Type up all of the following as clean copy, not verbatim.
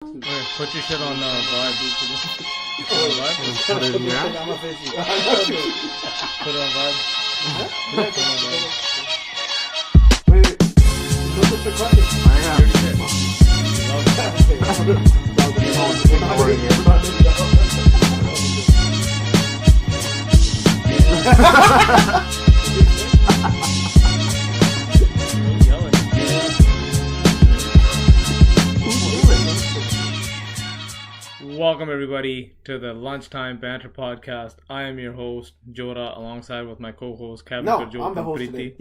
Wait, put your shit on vibe. Put it on vibe? Put it in your app? Put it on vibe. Put it on vibe. Wait. What's the question? Welcome everybody to the Lunchtime Banter Podcast. I am your host, Jora, alongside with my co-host, Kevin. No, I'm the host today.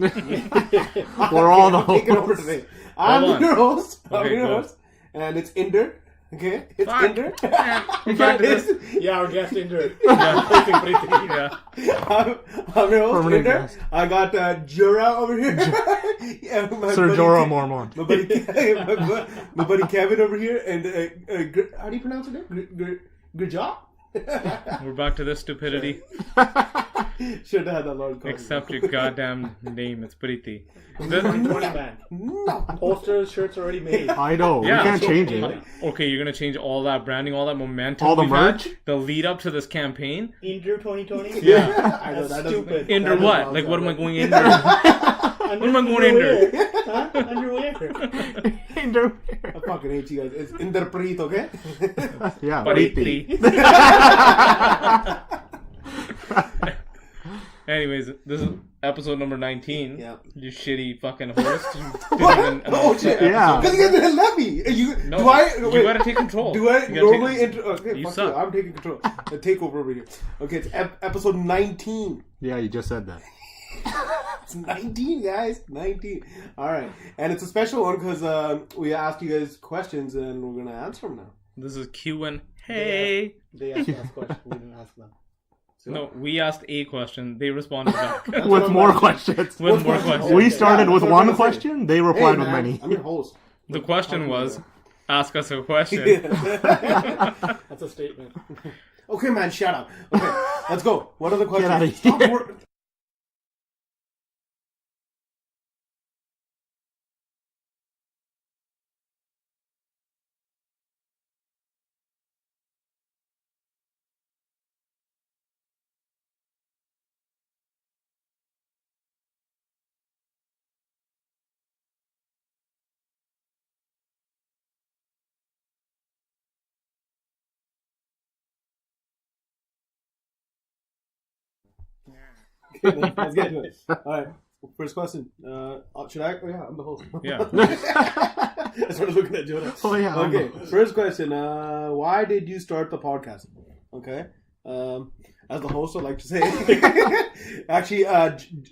We're all the taking over hosts. today. I'm your host. Okay, good. Host. And it's Inder. Okay? It's Fuck. Inder. We're back to this. Yeah, our guest Inder. Yeah. I'm your host, Permanent Inder. guest. I got Jora over here. Yeah, my Sir buddy Jorah Ke- Mormont. my buddy Kevin over here. And how do you pronounce it? Good job? We're back to this stupidity. Should have had that large coffee. Except your goddamn name. It's Priti. 20 man. No. Posters, shirts already made. I know. Yeah. We can't change it. Okay, you're gonna change all that branding, all that momentum, All the we've had, merch? the lead up to this campaign. Inder 2020? Yeah. I know, that doesn't Stupid. make- Inder that what? doesn't Like, what am I sound going Inder? What am I going Inder? Huh? Underwear? I fucking hate you guys. It's Inderpreet, okay? Yeah. Priti. Priti. Anyways, this is episode number 19. Yeah. You shitty fucking host. You didn't What? even Oh announce shit! the Yeah. episode. Because you guys didn't let me. No, do I? you Wait, gotta take control. do I You gotta normally take- intro? Okay, You fuck suck. you. I'm taking control. The takeover over here. Okay, it's episode 19. Yeah, you just said that. It's 19, guys. 19. All right, and it's a special one because we asked you guys questions and we're gonna answer them now. This is Q&A. Hey. They asked us questions. We didn't ask them. So, No, we asked a question. They responded back With more questions. with more questions. We started Yeah, with that's what I'm one gonna say. question. They hey, replied with man, many. I'm your host. The question was, ask us a question. That's a statement. Okay, man, shut up. Okay, let's go. What are the questions? outta Stop here. working. Okay, let's get to it. All right, first question. Should I? Oh yeah, I'm the host. Yeah. I started looking at Jonah. Oh, yeah. Okay, first question. Why did you start the podcast? Okay. As the host, I'd like to say, actually,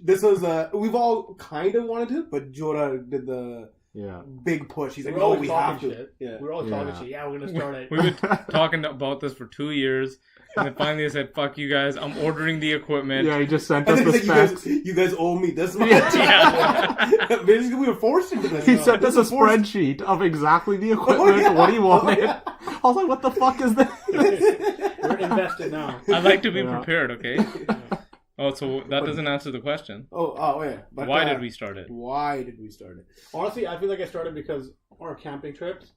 this was we've all kind of wanted to, but Jonah did the Yeah. big push. He's like, We're no, always we have talking to. shit. Yeah. We're all talking Yeah. shit. Yeah, we're gonna start it. We've been talking about this for 2 years. And then finally I said, fuck you guys. I'm ordering the equipment. Yeah, he just sent And us then the he's like, specs. you guys owe me this much. Yeah. Basically, we were forced into this. He sent us a This was forced. spreadsheet of exactly the equipment, yeah. what he wanted. Oh, yeah. I was like, what the fuck is this? We're invested now. I like to be Yeah. prepared, okay? Oh, so that doesn't answer the question. Oh yeah. But, Why did we start it? Why did we start it? Honestly, I feel like I started because our camping trips.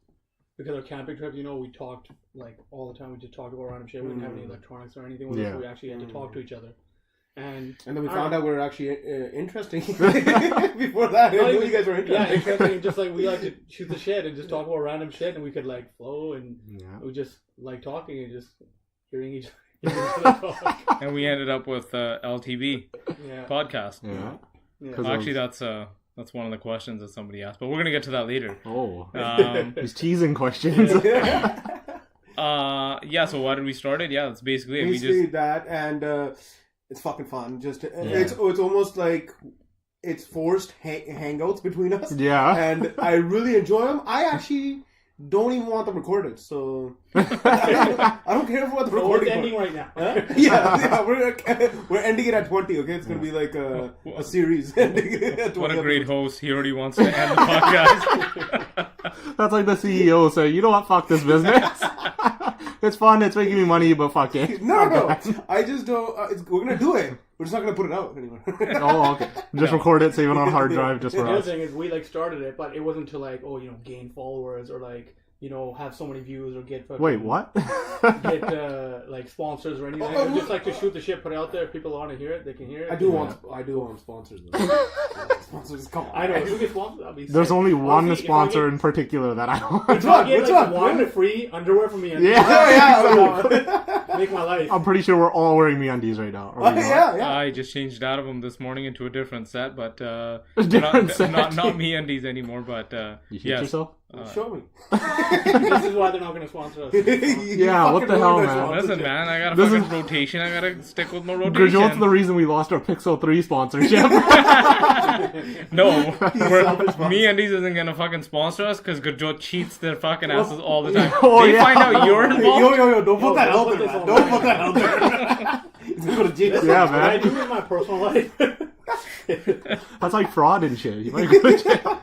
Because our camping trips, you know, we talked like all the time. We just talked about random shit. We didn't have any electronics or anything with us. Yeah. So we actually had to talk to each other. And And then we I found don't out we were actually interesting. Before that, I No, knew you guys were Yeah, interesting. interesting. Just like we like to shoot the shit and just talk about random shit, and we could like flow, and Yeah. we just like talking and just hearing each other talk. And we ended up with LTB Yeah, podcast. Yeah. yeah. 'Cause Actually, that's one of the questions that somebody asked. But we're going to get to that later. Oh. Um, He's teasing questions. yeah, so why did we start it? Yeah, that's basically it. We Basically just that, and it's fucking fun. Just it's almost like it's forced hangouts between us. Yeah. And I really enjoy them. I actually don't even want them recorded, so I don't care if we want the So it's recording. ending right now. Huh? Yeah, we're ending it at 20. Okay, it's gonna be like a series. Ending at 20 what a great episodes. host. He already wants to end the podcast. That's like the CEO saying, you know what, fuck this business. It's fun, it's making me money, but fuck it. No. I just don't. We're gonna do it. We're just not gonna put it out anymore. Oh, okay. Just record it, save it on a hard drive just The for other us. thing is we like started it, but it wasn't to like gain followers or like have so many views or get fucking, Wait, what? get like sponsors or anything. I just like to shoot the shit, put it out there. If people want to hear it, they can hear it. I do want sponsors. Though. Sponsors, come on. I know. If you get sponsors, that'd be There's sick. only one Honestly, sponsor in particular that I want. Which If I one? get Which like one? one free underwear from me, Yeah. make my life. I'm pretty sure we're all wearing MeUndies right now. Are we not? Yeah. I just changed out of them this morning into a different set, but Different set. not me undies anymore. But You shit yes. yourself? Show me. This is why they're not going to sponsor us. Yeah, what the hell, man? Listen, man, I got a This fucking is- rotation. I gotta stick with my Gurjot's rotation. the reason we lost our Pixel 3 sponsorship. No, selfish me undies isn't gonna fucking sponsor us because Gurjot cheats their fucking asses all the time. Oh, They yeah. find out you're involved. Yo, don't put that don't out put there, this man. on Don't my- put that out there. He's gonna go to jail. Yeah, What I man. do in my personal life, That's like fraud and shit. You might go to jail.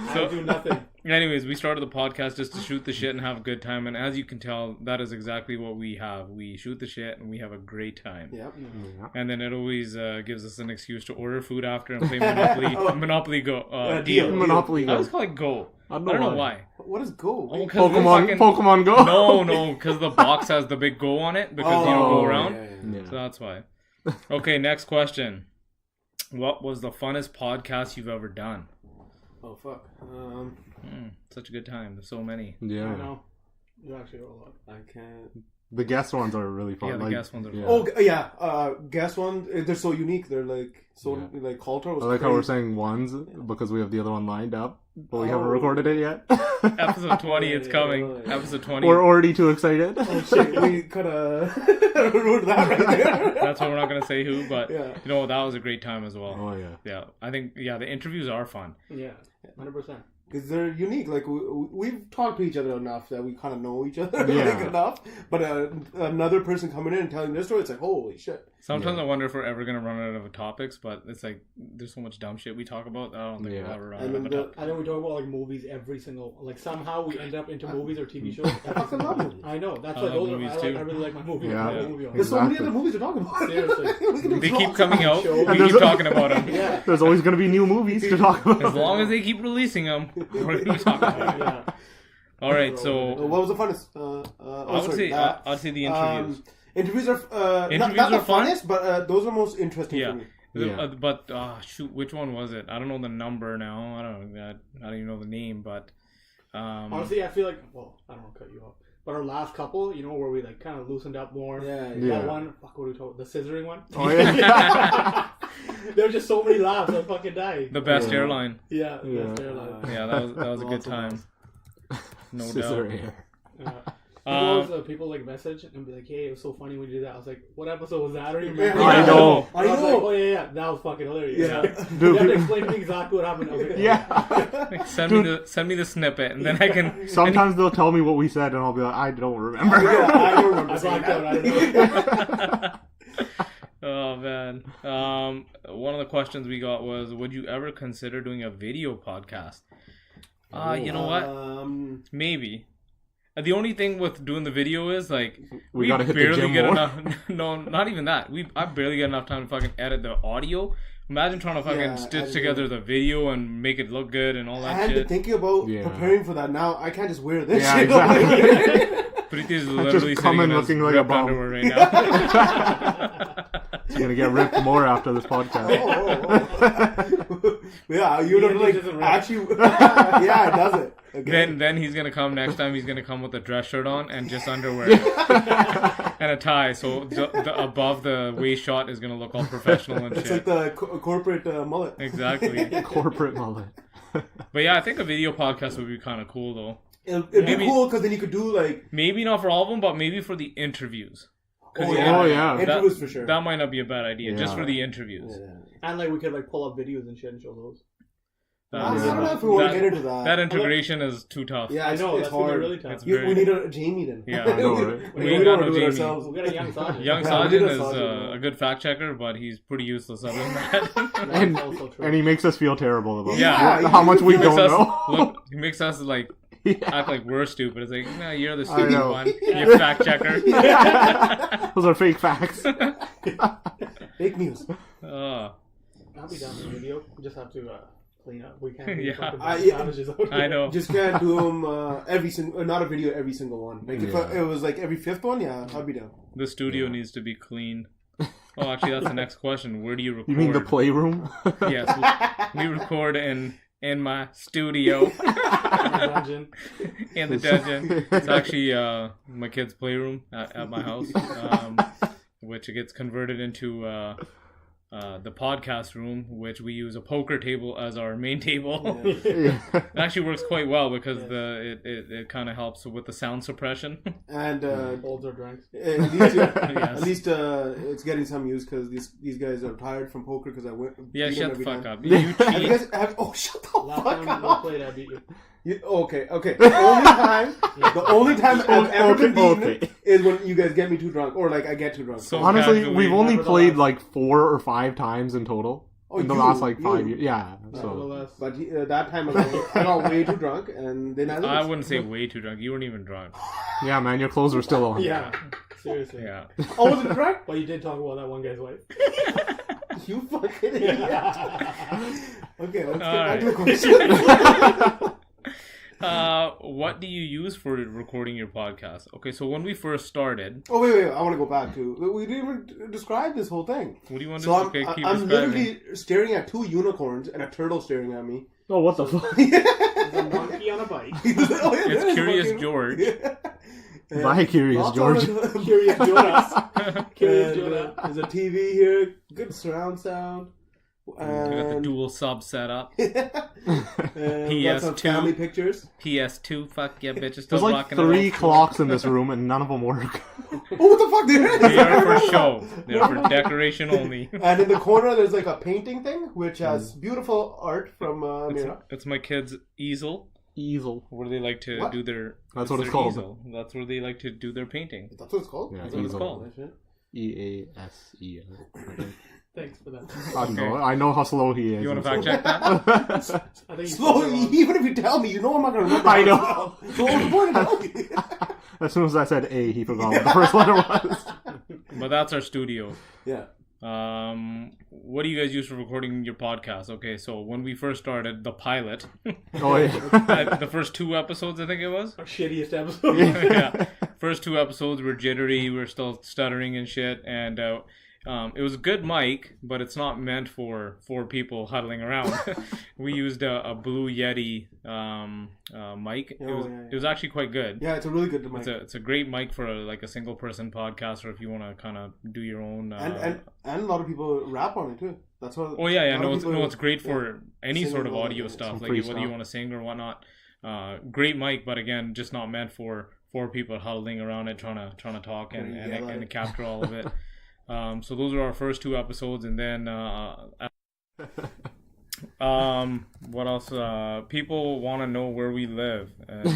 I do nothing. Anyways, we started the podcast just to shoot the shit and have a good time, and as you can tell, that is exactly what we have. We shoot the shit and we have a great time. Yep. And then it always gives us an excuse to order food after and play Monopoly Go Deal. Monopoly I always Go. call it Go. I I don't know why. What is go? Oh, 'cause we're Pokemon, fucking- Pokemon Go. No, because the box has the big Go on it because you don't go around. Yeah. So that's why. Okay, next question. What was the funnest podcast you've ever done? Oh fuck. Such a good time. There's so many. I Yeah. know. You actually roll up. I can't. The guest ones are really fun. Yeah, the like, guest ones are fun. Oh yeah. Guess one. They're so unique. They're like so Yeah. like culture. Was I like how we're crazy. saying ones because we have the other one lined up, but we haven't recorded it yet. Episode 20, it's coming. Yeah. Episode 20. We're already too excited. Oh shit! We could have ruined that right there. That's why we're not going to say who, but Yeah. that was a great time as well. Oh yeah. Yeah, I think, the interviews are fun. Yeah, 100%. Because they're unique. Like we've talked to each other enough that we kind of know each other Yeah. like enough. But another person coming in and telling their story, it's like holy shit. Sometimes I wonder if we're ever going to run out of topics, but it's like, there's so much dumb shit we talk about, I don't think we'll ever run And out then of the, topics. And then we talk about like movies every single, like somehow we end up into movies or TV shows. I fucking love movies. I know. That's I why love those movies are. too. I really like my movie. Yeah. I love movie on. There's so many Exactly. other movies to talk about. Seriously. We can do They keep vlogs coming on out, that we show. And keep there's- talking about them. Yeah. There's always going to be new movies to talk about. As long as they keep releasing them, we're going to talk about it. Yeah. All right, so What was the funnest? I'd say the interviews. Interviews are Interviews not the are fun? funnest, but those are most interesting Yeah. for me. Yeah. But shoot, which one was it? I don't know the number now. I don't even know the name, but Honestly, I feel like, I don't want to cut you off, but our last couple, where we like kind of loosened up more. Yeah. Yeah. That one, fuck, what do we talk? The scissoring one. Oh yeah. There were just so many laughs. I fucking died. the best Yeah. airline. Yeah. Yeah. That's their life. Yeah, that was a good Lots of time. No Scissor doubt. hair. People like message and be like, "Hey, it was so funny when you did that." I was like, "What episode was that?" I don't even remember. Yeah. I know. I I was like, know. "Oh yeah, that was fucking hilarious." Yeah. You have to Dude, explain to me exactly what happened. I was like, "Oh, yeah. Like, send me the snippet, and then I can. Sometimes they'll tell me what we said, and I'll be like, I don't remember. Yeah, I don't remember I saying blacked out. I that. don't know." Oh man. One of the questions we got was, would you ever consider doing a video podcast? You know what? Maybe. The only thing with doing the video is like We gotta hit the barely gym get more. enough. No, not even that. I barely get enough time to fucking edit the audio. Imagine trying to fucking Yeah, stitch editing. together the video and make it look good and all that And shit. thinking about Yeah. preparing for that now, I can't just wear this Yeah, shit. exactly. Preeti is literally come sitting in in his looking like a ripped bum. underwear right now. You're gonna get ripped more after this podcast. Yeah, you don't Yeah, like it doesn't rip. actually. Yeah, it does it. Okay. Then he's gonna come next time. He's gonna come with a dress shirt on and just underwear and a tie. So the above the waist shot is gonna look all professional and It's shit. like the corporate mullet. Exactly. Corporate mullet. But yeah, I think a video podcast would be kind of cool though. It'd be Maybe- cool because then you could do like Maybe not for all of them, but maybe for the interviews. Oh, yeah. interviews for sure. That might not be a bad idea, just Yeah. for the interviews. Yeah. And like we could like pull up videos and shit and show those. I don't know if we want to get into that. That integration is too tough. Yeah, I know it's that's gonna be hard. really tough. It's We very- need a Jamie then. Yeah, I know, right? We ain't got don't no do it Jamie. ourselves. We got a young sergeant. Young Yeah, Sergeant we did is a sergeant, a good fact checker, but he's pretty useless other than that. And, That's also true. and he makes us feel terrible about Yeah. how much we He don't makes us know. look. He makes us like Yeah. act like we're stupid. It's like, no, you're the I stupid know. one. You fact checker. Those are fake facts. Fake news. Oh. I'll be down with the video. We just have to clean up. We can't. Yeah. Savages out I here. know. Just can't do them not a video every single one. Like if it was like every fifth one, yeah, I'd be down. The studio needs to be clean. Oh, actually, that's the next question. Where do you record? You mean the playroom? Yes, we record in my studio. Dungeon. In the dungeon. It's actually my kid's playroom at my house, which gets converted into the podcast room, which we use a poker table as our main table. Yeah. It actually works quite well because it kind of helps with the sound suppression. And Holds our drinks. at least it's getting some use because these guys are tired from poker because I went. Yeah, beat shut them the every fuck time. up. You Have you cheat. guys shut the Last fuck time we up. played, I beat you. Okay. The only time I've ever been beaten is when you guys get me too drunk, or like I get too drunk. So Honestly, casually. we've only Nevertheless. played like 4 or 5 times in total in the last like 5 years. Yeah, so Nevertheless. But that time I got way too drunk, and then I wouldn't say way too drunk. You weren't even drunk. yeah, man, your clothes are still on. Yeah. Seriously. Yeah. Oh, was it drunk? But you did talk about that one guy's wife. You fucking idiot. Okay, let's get Alright. back to the question. What do you use for recording your podcast? Okay, so when we first started, Oh wait, I want to go back to. We didn't even describe this whole thing. what do you want to So do? I'm, Okay, keep I'm describing. literally staring at 2 unicorns and a turtle staring at me. Oh, what the fuck? There's a monkey on a bike. Oh, yeah, It's there's Curious fucking- George. Yeah. Bye, Curious Lots George. of- Curious Jonas. Curious And, Jonas. there's a TV here, good surround sound. I got the And, dual sub set up. and got some PS2. family pictures. PS2, fuck yeah, bitches. Still There's like rocking 3 it. clocks in this room and none of them work. Oh, what the fuck, dude? They are for show. They're for decoration only. And in the corner, there's like a painting thing, which has beautiful art from Mira. It's my kids' easel, Easel. where they like to What? do their. That's what their it's called. Easel. That's where they like to do their painting. That's what it's called? Yeah, That's what it's easel. called. EASEL. Thanks for that. I don't know. I know how slow he is. You want to fact check that? I think Slow, you even if you tell me, you know I'm not going to remember. I know. how it's spelled. So what's the point of telling me? As soon as I said A, he forgot what the first letter was. But that's our studio. Yeah. What do you guys use for recording your podcast? Okay, so when we first started the pilot, Oh, yeah. the first 2 episodes, I think it was. Our shittiest episode. Yeah, first 2 episodes were jittery. We were still stuttering and shit, and it was a good mic, but it's not meant for 4 people huddling around. We used a Blue Yeti mic. It was actually quite good. Yeah, it's a really good mic. It's a great mic for a single person podcast, or if you want to kind of do your own. And a lot of people rap on it too. That's what. Oh yeah, a lot of people- it's great for any sing sort of along audio with it. stuff, Some like free whether you stuff. want to sing or whatnot. Great mic, but again, just not meant for 4 people huddling around it trying to talk and Yeah, and capture all of it. So those are our first 2 episodes, and then what else? People want to know where we live, and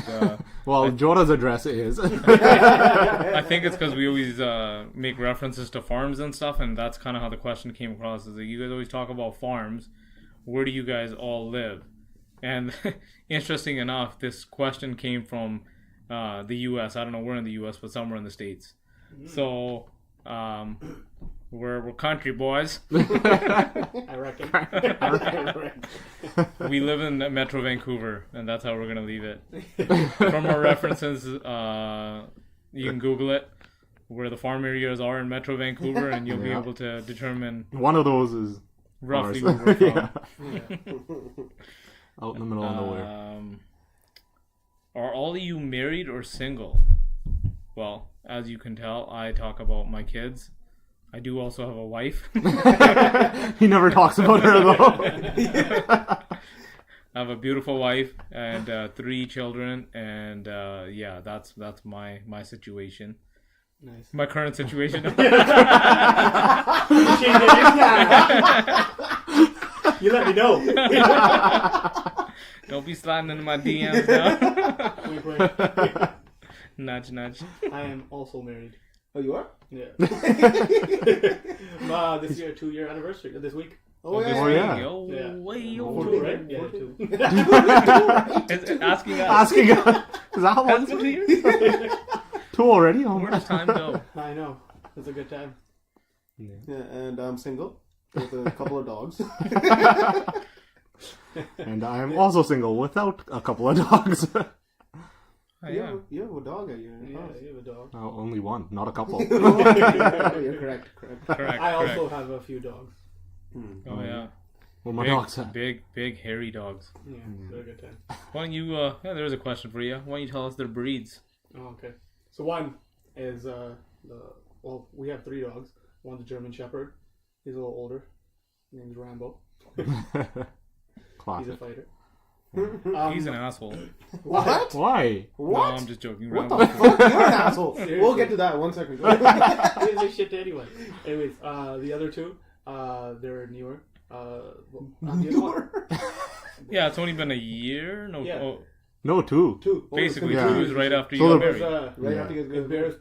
Well, Jorah's address is. I think it's because we always make references to farms and stuff, and that's kind of how the question came across. Is that you guys always talk about farms. Where do you guys all live? And interesting enough, this question came from the U.S. I don't know where in the U.S., but somewhere in the States. So we're country boys. I reckon. We live in Metro Vancouver, and that's how we're gonna leave it. From our references, you can Google it, where the farm areas are in Metro Vancouver, and you'll be Yeah. able to determine One of those is roughly ours. where we're from. Yeah. Out in the middle of nowhere. Are all of you married or single? Well, as you can tell, I talk about my kids. I do also have a wife. He never talks about her though. I have a beautiful wife and 3 children, and yeah, that's my situation. Nice. My current situation. You let me know. Don't be sliding into my DMs now. Wink, wink. Nudge, nudge. I am also married. Oh, you are? Yeah. This year, 2-year anniversary. This week. Oh Okay, yeah. Oh, yeah. Yo, Yeah. way, yo. 2, right? Yeah, 2. It's asking us. Asking us. Is that how long? Has it been 2 years? 2 already? Oh, Where does time go? I know. It's a good time. Yeah, and I'm single with a couple of dogs. And I am also single without a couple of dogs. Oh, yeah. You have a dog at your Yeah, house. you have a dog. Oh, only one, not a couple. You're correct. Correct. I correct. also have a few dogs. Oh yeah. Well, my Big, dogs have. big hairy dogs. Yeah, they're a good time. Why don't you? Yeah, there was a question for you. Why don't you tell us their breeds? Oh, okay. So one is we have 3 dogs. One's a German Shepherd. He's a little older. His name's Rambo. He's a Classic. fighter. He's an asshole. What? Why? What? No, I'm just joking. What Rambo. the fuck? You're an asshole. Seriously. We'll get to that in 1 second. He doesn't say shit to anyone. Anyways, the other 2, they're newer. Newer? Yeah, it's only been a year. No, Yeah. oh, No, 2. 2. basically Yeah. 2 years right after you So got the- married. Right Yeah. after you It's guys Bear's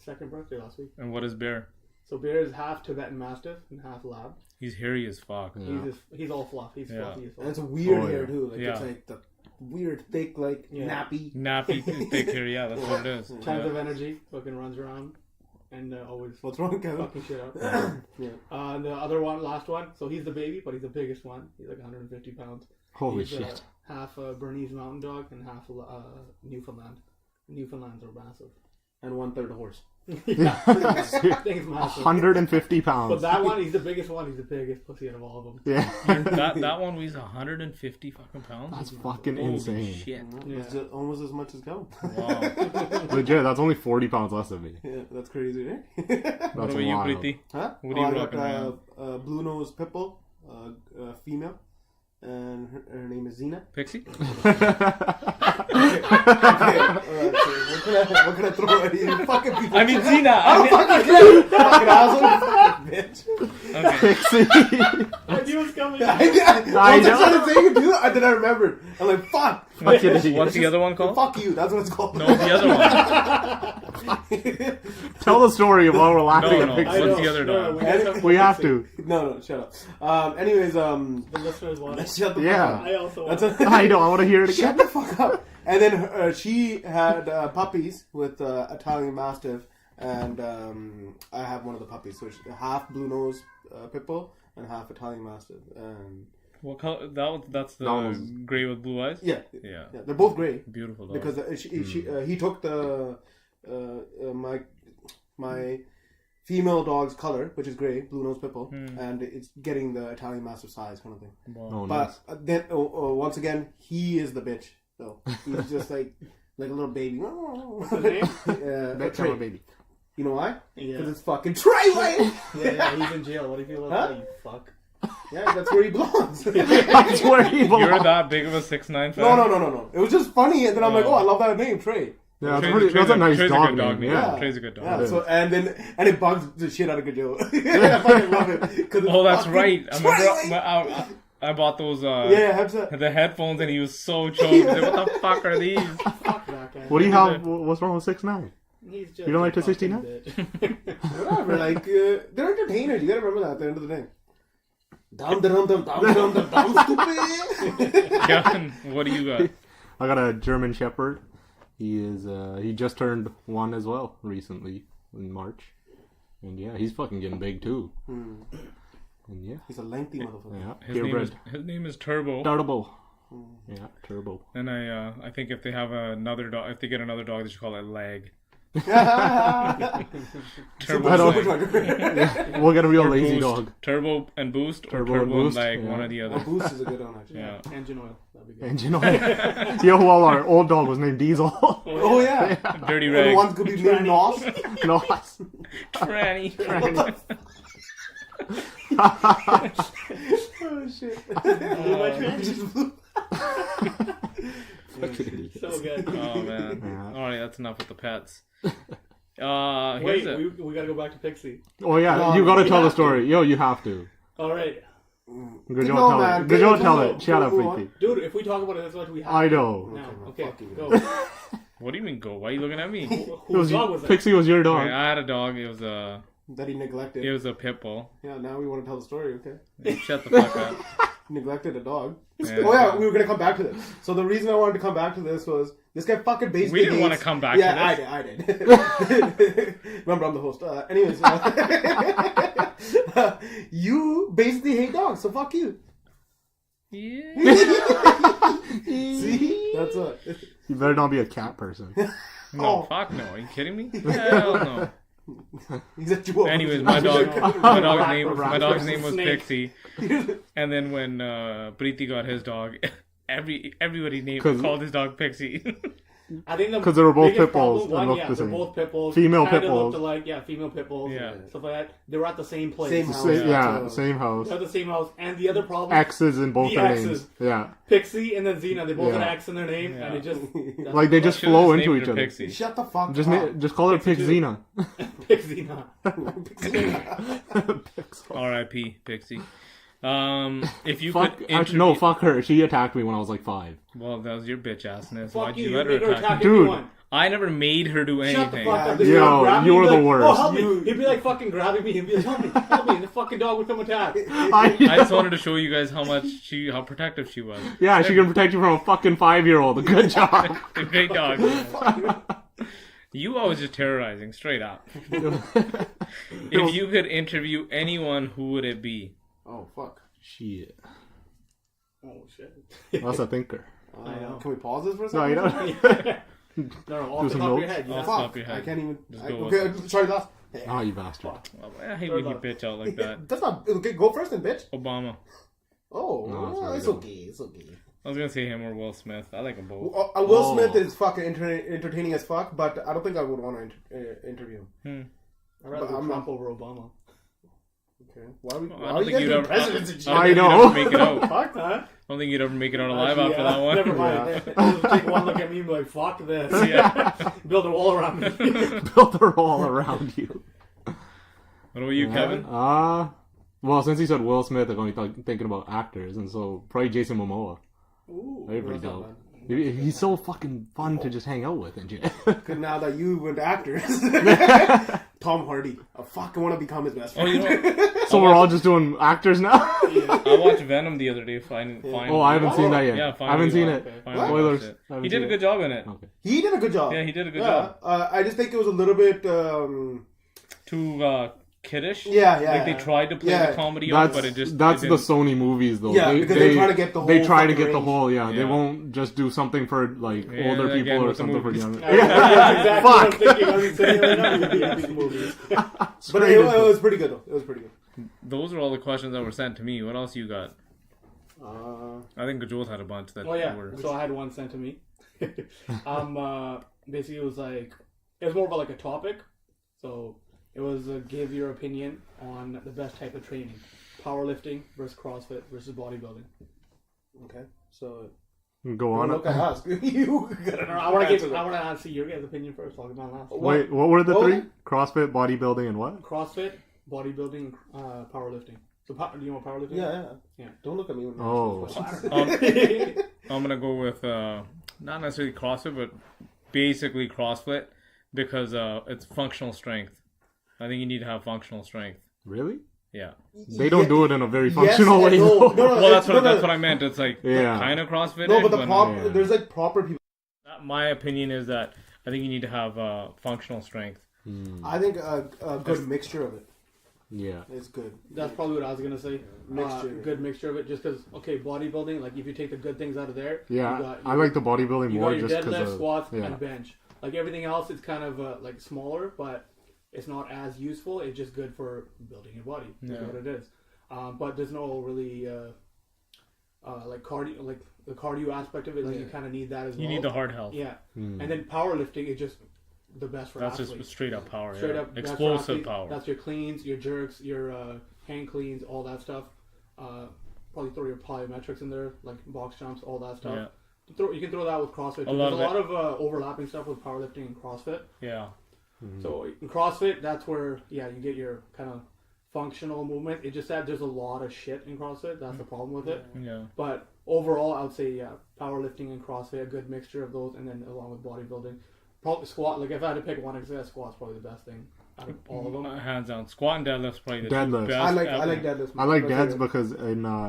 second birthday last week. And what is Bear? So Bear is half Tibetan Mastiff and half Lab. He's hairy as fuck. Yeah. He's all fluff. He's Yeah. fluffy as And it's fuck. a weird Oh, yeah. hair too. Like Yeah. it's like the weird, thick, like Yeah. nappy. Nappy, thick hair. Yeah, that's what it is. Tons Yeah. of energy. Fucking runs around and always What's wrong, Kevin? fucking shit up. Yeah. And the other one, last one. So he's the baby, but he's the biggest one. He's like 150 pounds. Holy He's, shit. Half Bernese Mountain Dog and half Newfoundland. Newfoundlands are massive. And 1/3 a horse. Yeah, that thing's massive. 150 But pounds. that one, he's the biggest one. He's the biggest pussy out of all of them. Yeah. that one weighs 150 fucking pounds. That's fucking Holy insane. shit! Yeah. It's just almost as much as Kevin. Wow. Legit, that's only 40 pounds less than me. Yeah, that's crazy, eh? That's What about you, wild. Preeti? Huh? What are you I rocking got around? blue nose pitbull, female, and her name is Zena. Pixie? Okay, what can I throw at you? Fucking people. I mean Zena. I don't fucking care. Fucking asshole. Bitch. Okay. Pixie. I knew it was coming. I was just trying to say it too, and then I remembered. I'm like, fuck. Fucking idiot. What's the other one called? Fuck you. That's what it's called. No, the other one. Tell the story of while we're laughing No, at no. I Pixie. What's know. the other dog? And We have to. No, shut up. Anyways, The listeners want it. shut the Yeah. fuck I also up. want That's I know, I want to hear it Shut again. the fuck up. And then she had puppies with Italian Mastiff, and I have one of the puppies. So she's half blue nose pit bull and half Italian Mastiff. And What color? That's the That was- gray with blue eyes. yeah, Yeah. they're both gray Beautiful dog. because he took the my female dog's color, which is gray, blue nose pit bull, and it's getting the Italian Mastiff size kind of thing. Wow. Oh, But nice. then once again, he is the bitch. So he's just like a little baby. What's his name? That's Trey. my baby. You know why? Yeah. Because it's fucking Trey Lane. Yeah, he's in jail. What do you feel about Huh? that, you fuck? Yeah, that's where he belongs. That's where he You're belongs. that big of a 6'9" fan? No. It was just funny, and then I'm like, oh, I love that name, Trey. Yeah, Trey's that's a nice Trey's dog good dog name. name. Yeah. Trey's a good dog. Yeah. is. So and it bugs the shit out of Gajo. I fucking love it. 'Cause it's Oh, that's fucking right. I remember Trey Lane. I bought those Yeah, headset. the headphones and he was so choked. He's like, what the fuck are these? Fuck that guy. What do you have? What's wrong with 6'9"? He's just You don't like a the fucking 69? bitch. Whatever. Like they're entertainers. You gotta remember that at the end of the day. Dum, stupid. Kevin, what do you got? I got a German Shepherd. He just turned 1 as well recently in March, and yeah, he's fucking getting big too. And yeah, He's a lengthy motherfucker. yeah, His name is Turbo. Turbo. Yeah, Turbo. And I think if they have another dog, if they get another dog, they should call it Leg. Turbo, I don't- Leg. Supercharger. We'll get a real Or lazy Boost. dog. Turbo and Boost, Turbo or and Turbo and Boost, Leg, yeah. one or the Oh, other. Boost is a good one, actually. Yeah. Engine oil. That'd be good. Engine oil. Yo, well, our old dog was named Diesel. Oh, yeah. Dirty And Rag. one could be named Nos. No. Tranny. Oh, shit. Blew my train. So good. Oh man. Yeah. Alright, that's enough with the pets. Wait, Here's a, we gotta go back to Pixie. Oh yeah, No, you gotta we tell the have story. Yo, you have to. All right, Good No, job, tell man, it. Good job, tell go, it. Shut up, go on. Preeti. dude. If we talk about it as much, we have. I to. know. Now, Okay, okay, fuck you. go. what do you mean go? Why are you looking at me? Whose dog was that? Pixie was your Okay, dog. I had a dog. It was a That he neglected. pit bull. Yeah, now we want to tell the story, okay? Shut the fuck up. Neglected a dog. Yeah. Oh yeah, we were gonna come back to this. So the reason I wanted to come back to this was this guy fucking basically. We didn't want to hates- come back Yeah, to this. I did. Remember, I'm the host. Anyways, you basically hate dogs, so fuck you. Yeah. See? That's a... You better not be a cat person. No, fuck no. Are you kidding me? Hell no. He's a chihuahua. Anyways, my dog's name was Pixie. And then when Preeti got his dog, everybody called his dog Pixie. I think because they were both biggest pit bulls problem, and looked the they're same. both pit bulls. Female kinda pit bulls. looked alike, female pit bulls. Yeah. Stuff like that. They were at the same place. Same house. Same house. They're at the same house. And the other problem, X's in both The their X's. names. Yeah. Pixie and then Xena, they both had Yeah. an X in their name, Yeah. and it just Like they just Should've flow named into her each other. Pixie. Shut the fuck Just up. just call her Pixie Pixina. Pixie R.I.P. Pixie. If you Fuck, could actually, no, fuck her. She attacked me when I was like 5. Well, that was your bitch assness. Fuck Why'd you, you let made her attack? Dude. everyone. I never made her do Shut the anything. fuck up. Yeah, He'd yo, grab me, you he'd were be the like, worst. Oh, help me. He'd be like fucking grabbing me. He'd be like, help me. And the fucking dog would come attack. I just wanted to show you guys how protective she was. Yeah, she can protect you from a fucking 5-year-old. Good job. A great dog. You always just terrorizing, straight up. If you could interview anyone, who would it be? Oh, fuck. Shit. Oh, shit. That's a thinker. I know. Can we pause this for a No, second? you don't. No, off Do the some top of your notes? head. Oh, Yeah. stop Fuck. your I head. can't even... Just go okay, sorry, last. Hey, Oh, you bastard. I hate when you bitch out like that. that's not... Okay, go first then, bitch. Obama. Oh, No, it's really it's good. okay. It's okay. I was gonna say him or Will Smith. I like them both. Will Smith is fucking entertaining as fuck, but I don't think I would want to interview him. I'd rather But go I'm Trump over Obama. Okay. Why are we, Well, why I are don't you think guys you'd doing ever. presidents and shit? I don't I think you'd know. ever make it out. Fuck that. I don't think you'd ever make it out alive Actually, after that one. Never mind. Just take one look at me and be like, fuck this. Yeah. Build a wall around me. Build her all around you. What about you, Kevin? Well, since he said Will Smith, I'm only thinking about actors, and so probably Jason Momoa. Ooh, That'd be pretty that's not dope. He's so fucking fun to just hang out with and shit. Good, now that you went to actors. Tom Hardy. I fucking want to become his best Oh, friend. you know, So we're all just doing actors now? I watched Venom the other day. Oh, I haven't seen that yet. Yeah, I haven't seen it. okay. Finally Spoilers. watched it. I haven't He did seen a it. good job in it. Okay. He did a good job. Yeah, he did a good job. I just think it was a little bit... Too kiddish. Yeah. Like they tried to play Yeah. the comedy on, That's but it just that's it the didn't- Sony movies though. Yeah, because they try to get the whole They try to fucking get the range. whole. Yeah, they Yeah. won't just do something for like Yeah, older again, people or with the something for movies. younger. That's exactly what I'm Fuck. thinking. I was saying right now. You'd be these movies. But it was pretty good, though. It was pretty good. Those are all the questions that were sent to me. What else you got? I think Gajul had a bunch that Oh yeah, were. so I had one sent to me. Basically it was more about like a topic. So it was give your opinion on the best type of training: powerlifting versus CrossFit versus bodybuilding. Okay, so... Go on. Look at us. You gotta I want to see your guys' opinion first. Talk about last. Wait, what were the What was three? it? CrossFit, bodybuilding, and what? CrossFit, bodybuilding, powerlifting. So do you know what powerlifting? is? Yeah. Don't look at me when you're Oh. asking questions. I'm gonna go with not necessarily CrossFit, but basically CrossFit because it's functional strength. I think you need to have functional strength. Really? Yeah. They don't do it in a very Yes functional and way. no. though. No, Well, that's no, what I meant. It's like Yeah. kind of CrossFit. No, but the Yeah. there's like proper people. My opinion is that I think you need to have functional strength. I think a good mixture of it Yeah. is good. That's probably what I was gonna say. Mixture. Good mixture of it. Just because, bodybuilding. Like if you take the good things out of there, Yeah, I like the bodybuilding you more got your just deadlift, because of squats, yeah. and bench. Like everything else, it's kind of like smaller, but it's not as useful. It's just good for building your body. That's Yeah. what it is. But there's no really like cardio, like the cardio aspect of it. Like you kind of need that as well. You need the heart health. Yeah, and then powerlifting is just the best for That's athletes. just straight up power. Straight yeah. up best for Explosive athletes. power. That's your cleans, your jerks, your hand cleans, all that stuff. Probably throw your plyometrics in there, like box jumps, all that stuff. Yeah. You can throw that with CrossFit. There's lot a of lot of overlapping stuff with powerlifting and CrossFit. Yeah. So in CrossFit, that's where you get your kind of functional movement. It just that there's a lot of shit in CrossFit. That's the problem with it. Yeah. But overall, I would say powerlifting and CrossFit, a good mixture of those, and then along with bodybuilding. Probably squat. Like if I had to pick one, I'd say squat's probably the best thing out of all of them. Hands down. Squat and deadlift's probably the two Deadlift. best. I like ever. deadlifts. I like That's deads it. because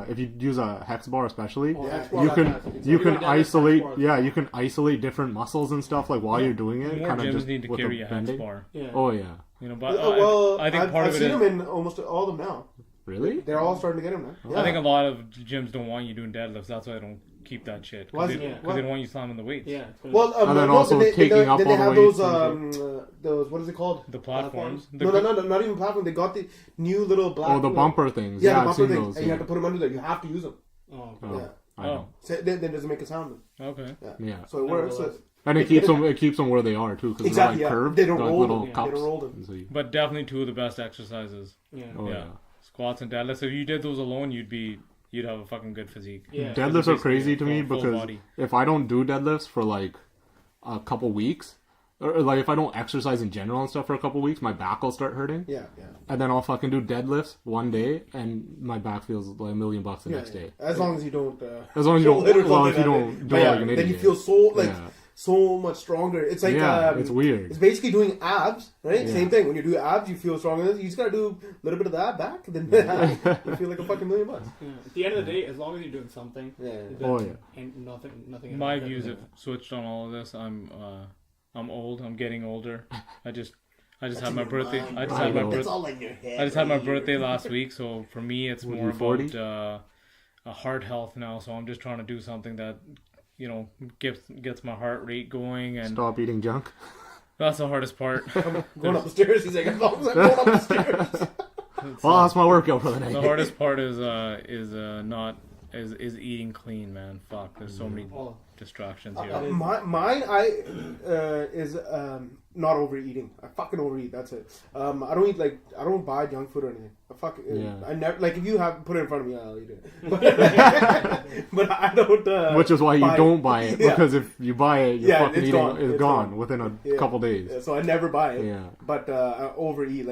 if you use a hex bar especially, Oh, Yeah. hex bar, you that's can nice. So you if can you're deadlift, isolate hex bar. you can isolate different muscles and stuff like while you're doing it. More Kind of gyms just need to with carry the a hex bending. bar. Yeah. Oh yeah. You know, but Well, I think part I've of it seen is them in almost all of them now. Really? They're all starting to get them now. I think a lot of gyms don't want you doing deadlifts. That's why I don't keep that shit. Why Because is it? they don't want you slamming the weights. Yeah. Well, And then also taking up then they all the have weights those what is it called? The platforms. No, not even platform. They got the new little black. Oh, the bumper things. Yeah, Yeah, the I've bumper seen things, those. and you have to put them under there. You have to use them. Oh, Oh, Yeah. I know. So then it doesn't make a sound. Okay. Yeah. So it works. So And it keeps them where they are too, because Exactly, they're yeah. like curved. They don't they're like roll little them. cups. They don't roll them. And so you- But definitely two of the best exercises. yeah. oh Yeah. yeah. Squats and deadlifts. If you did those alone, you'd have a fucking good physique. Yeah. Deadlifts are crazy to me full because body. if I don't do deadlifts for like a couple weeks, or like if I don't exercise in general and stuff for a couple weeks, my back will start hurting. Yeah. And then I'll fucking do deadlifts one day, and my back feels like $1 million the next day. As long as you don't. As long as you don't, hit or as long as you something don't like do that. it Yeah, like an idiot. then you feel so Yeah. so much stronger. It's like it's weird. It's basically doing abs, right? Yeah. Same thing. When you do abs, you feel stronger. You just gotta do a little bit of that back, then you feel like a fucking $1 million. Yeah. At the end of the day, as long as you're doing something, Yeah. Oh yeah. and nothing. My views have switched on all of this. I'm old. I'm getting older. I just had my birthday. I just had my birthday. all in your head. I just had my birthday last week, so for me, it's What, more you 40? about heart health now. So I'm just trying to do something that, gets my heart rate going, and Stop eating junk. that's the hardest part. Going up the stairs, he's like, as long as I'm going up the stairs. Well, that's my workout for the night. The hardest part is eating clean, man. Fuck, there's so many Oh, distractions here. Mine is not overeating. I fucking overeat. That's it. I don't eat I don't buy junk food or anything. I never if you have put it in front of me, I'll eat it. But I don't. Which is why you don't buy it, Yeah. because if you buy it, your fucking it's eating gone. is It's gone gone. within a Yeah. couple days. Yeah, so I never buy it. Yeah. But I overeat.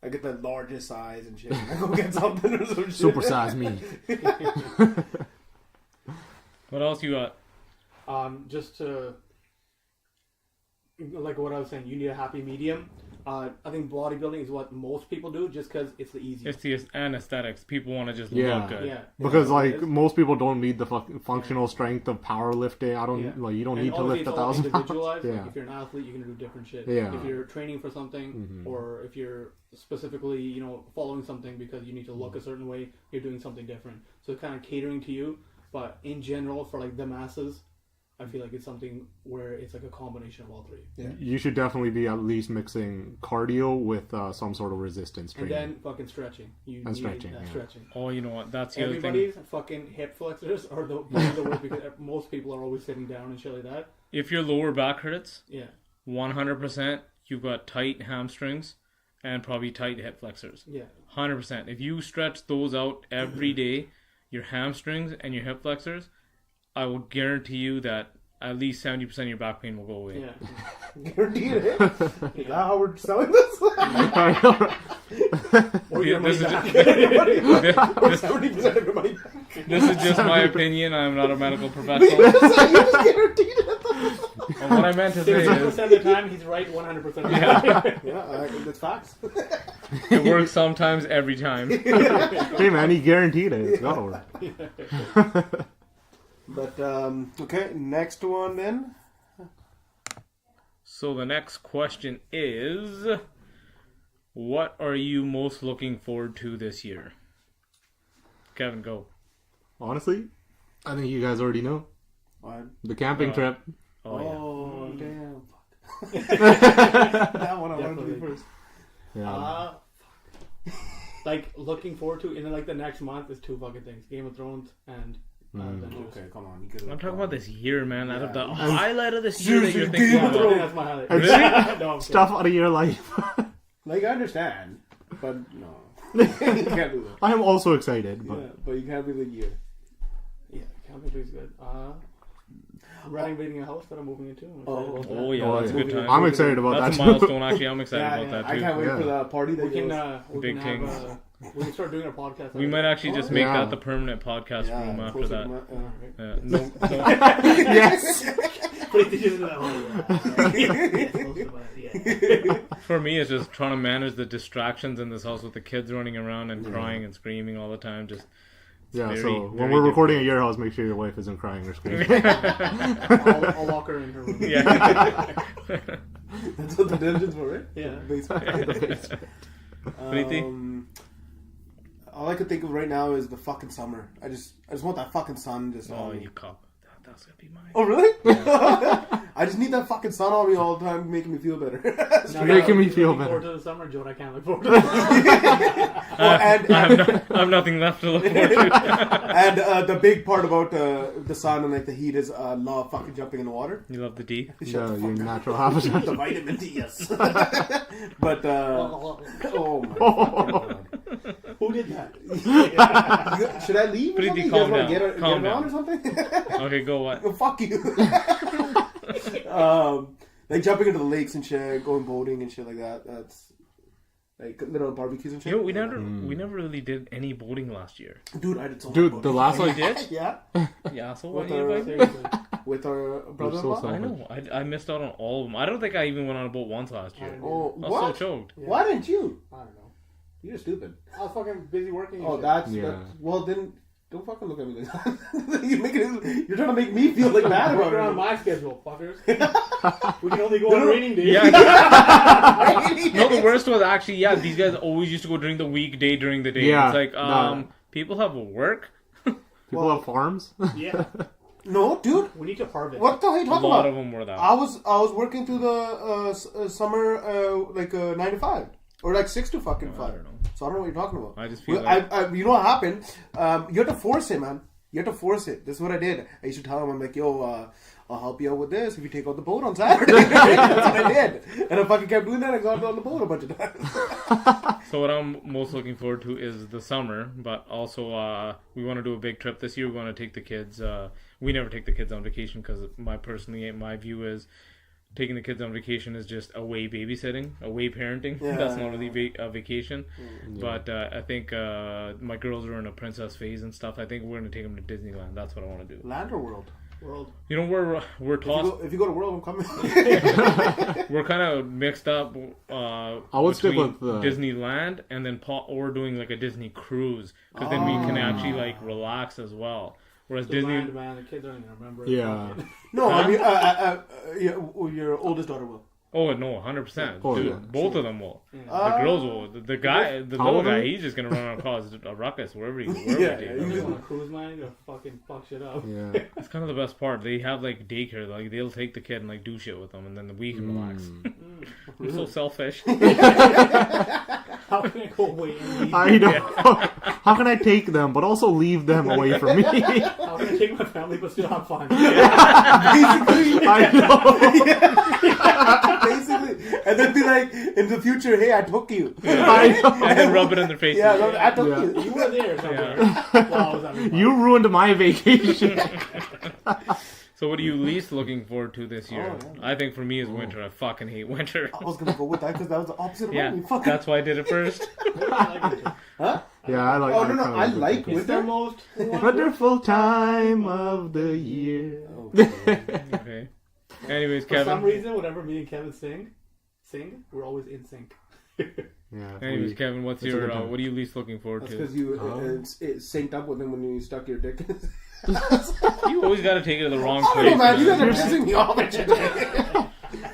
I get the largest size and shit. I go get something or some shit. Supersize me. What else you got? just to, like what I was saying, you need a happy medium. I think bodybuilding is what most people do, just because it's the easiest. It's the aesthetics. People want to just Yeah. look good. Yeah, Because That's what it is. most people don't need the fucking functional strength of powerlifting. You don't And need to obviously lift it's all 1,000 pounds. individualized. Like, Yeah. if you're an athlete, you're gonna do different shit. Yeah. If you're training for something, or if you're specifically, following something because you need to look a certain way, you're doing something different. So kind of catering to you. But in general, for like the masses, I feel like it's something where it's like a combination of all three. Yeah. You should definitely be at least mixing cardio with some sort of resistance And training. then fucking stretching. You And need stretching, that yeah. stretching. Oh, you know what? That's the other thing. Everybody's fucking hip flexors are the worst because most people are always sitting down and shit like that. If your lower back hurts, Yeah. 100%, you've got tight hamstrings and probably tight hip flexors. Yeah. 100%. If you stretch those out every day, your hamstrings and your hip flexors, I will guarantee you that at least 70% of your back pain will go away. Yeah. Guaranteed it. Is that how we're selling this? Or Yeah, your money this is back. This, 70% of your money back. this is just my opinion. I'm not a medical professional. You just guaranteed it. And what I meant to say 60% is, of the time, he's right 100% of the time. Yeah, that's facts. it works sometimes, every time. Hey man, he guaranteed it. It's gotta work. But, okay, next one then. So the next question is, what are you most looking forward to this year? Kevin, go. Honestly, I think you guys already know. What? The camping trip. Oh, yeah. Oh, damn. Fuck. That one I wanted to do Definitely. first. Yeah. Like, looking forward to, in like the next month, is two fucking things. Game of Thrones and Avengers. Okay, come on. You could I'm talking about this year, man. Out of the Yeah. highlight of this year that you're Seriously, thinking Game of I about. think that's my highlight. And Really? No, I'm Stuff out of your life. Like, I understand, but no. You can't do that. I am also excited, but Yeah, but you can't be the year. kidding. Yeah, camping is good. Renovating a house that I'm moving into. I'm excited Oh, about that. Oh, yeah, Oh, that's a yeah. good time. I'm excited about That's a that too. milestone, actually. I'm excited about that, I too. can't wait Yeah. for the party that We can, we Big can have things. we can start doing a podcast. We might actually just make Yeah. that the permanent podcast room after that. Yeah, no, Yes. for me, it's just trying to manage the distractions in this house with the kids running around and crying and screaming all the time. Just Yeah, very, so very when we're recording at difficult. your house, make sure your wife isn't crying or screaming. I'll lock her in her room. Yeah. That's what the dungeons were, right? Yeah. Basement. Pretty. all I could think of right now is the fucking summer. I just want that fucking sun just Oh, on me. you cop. That's gonna be mine. Oh, really? Yeah. I just need that fucking sun on me all the time, making me feel better. Making me feel looking better. forward to the summer, Joe. I can't look forward to the summer. I have nothing left to look forward to. And the big part about the sun and like the heat is love fucking jumping in the water. You love the D? Yeah, your natural habitat. The vitamin D, yes. But oh my God. Who did that? Should I leave? Or Pretty something? You calm guys want to down. get Calm around down. or something? Okay, go what? Oh, fuck you. Like jumping into the lakes and shit, going boating and shit like that. That's like little barbecues and shit. You know, we never really did any boating last year. Dude, I did so much Dude, boating. the last one did? Yeah. Yeah, so With why didn't you our- invite me? Seriously. With our brother-in-law. so I know. I missed out on all of them. I don't think I even went on a boat once last year. Oh, I was what? so choked. Yeah. Why didn't you? I don't know. You're stupid. I was fucking busy working. and Oh, shit. that's Yeah. well then. Don't fucking look at me like that. You're trying to make me feel like bad Work about around it. my schedule, fuckers. We can only go No, on no. raining days. Yeah. No, the worst was actually, yeah, these guys always used to go during the weekday, during the day. Yeah, It's like, no. people have work. People have farms. Yeah. No, dude. We need to harvest. What the hell are you A talking lot about? of them were that. I was working through the summer 9 to 5 or like 6 to fucking I 5. don't know. So I don't know what you're talking about. I just feel Well, like... you know what happened? You have to force it, man. You have to force it. This is what I did. I used to tell him, I'm like, yo, I'll help you out with this if you take out the boat on Saturday. That's what I did. And I fucking kept doing that. I got on the boat a bunch of times. So what I'm most looking forward to is the summer, but also we want to do a big trip this year. We want to take the kids. We never take the kids on vacation because my view is taking the kids on vacation is just away babysitting, away parenting. Yeah. That's not really a vacation. But I think my girls are in a princess phase and stuff. I think we're going to take them to Disneyland. That's what I want to do. Land or world? World. You know, we're tossed. If you go to world, I'm coming. We're kind of mixed up. I would stick between with Disneyland and then or doing like a Disney cruise because then we can actually like relax as well. Whereas The Disney, land, man, the kids aren't even remember. it. Yeah. Fuck it. No, I mean, your oldest daughter will. oh no, 100%, Oh, dude, yeah. both of them will. Yeah. The girls will. The guy, the How little old are guy, they? he's just gonna run and cause a ruckus wherever he Yeah, takes yeah, him. You just want to cruise, man. You're fucking fuck shit up. Yeah. That's kind of the best part. They have like daycare. Like they'll take the kid and like do shit with them, and then we can relax. I'm so selfish. How can I go away and leave? I know. How can I take them, but also leave them away from me? How can I take my family but still have fun? Basically, I know. basically, and then be like, in the future, hey, I took you. I know. And then rub it in their face. Yeah, no, I took Yeah. you. You were there somewhere. Yeah. Well, I was having fun. You ruined my vacation. So what are you least looking forward to this year? Oh, yeah. I think for me is winter. I fucking hate winter. I was gonna go with that because that was the opposite of Yeah, mine. Fuck. that's why I did it first. Huh? Yeah, I like. Oh, no, kinda I like winter. It's the most Wonderful time of the year. Okay. Anyways, For some Kevin. reason, whenever me and Kevin sing, we're always in sync. Yeah. Anyways, Kevin, what's It's a your good time. what are you least looking forward That's to? because you Oh. it synced up with him when you stuck your dick. You always got to take it to the wrong I place. don't know, man. You guys are man. pissing me off and shit.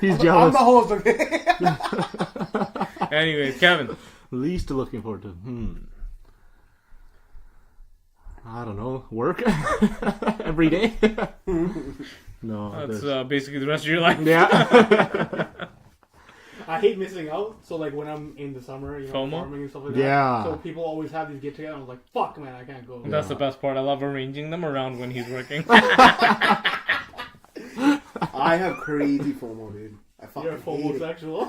He's I'm jealous. the host, okay? Anyways, Kevin. Least looking forward to. I don't know. Work every day. No. That's there's- basically the rest of your life. Yeah. I hate missing out. So like when I'm in the summer, you know, FOMO? farming and stuff like that. Yeah. So people always have these get together. I was like, fuck, man, I can't go. That's the best part. I love arranging them around when he's working. I have crazy FOMO, dude. I fucking You're a hate it. homosexual.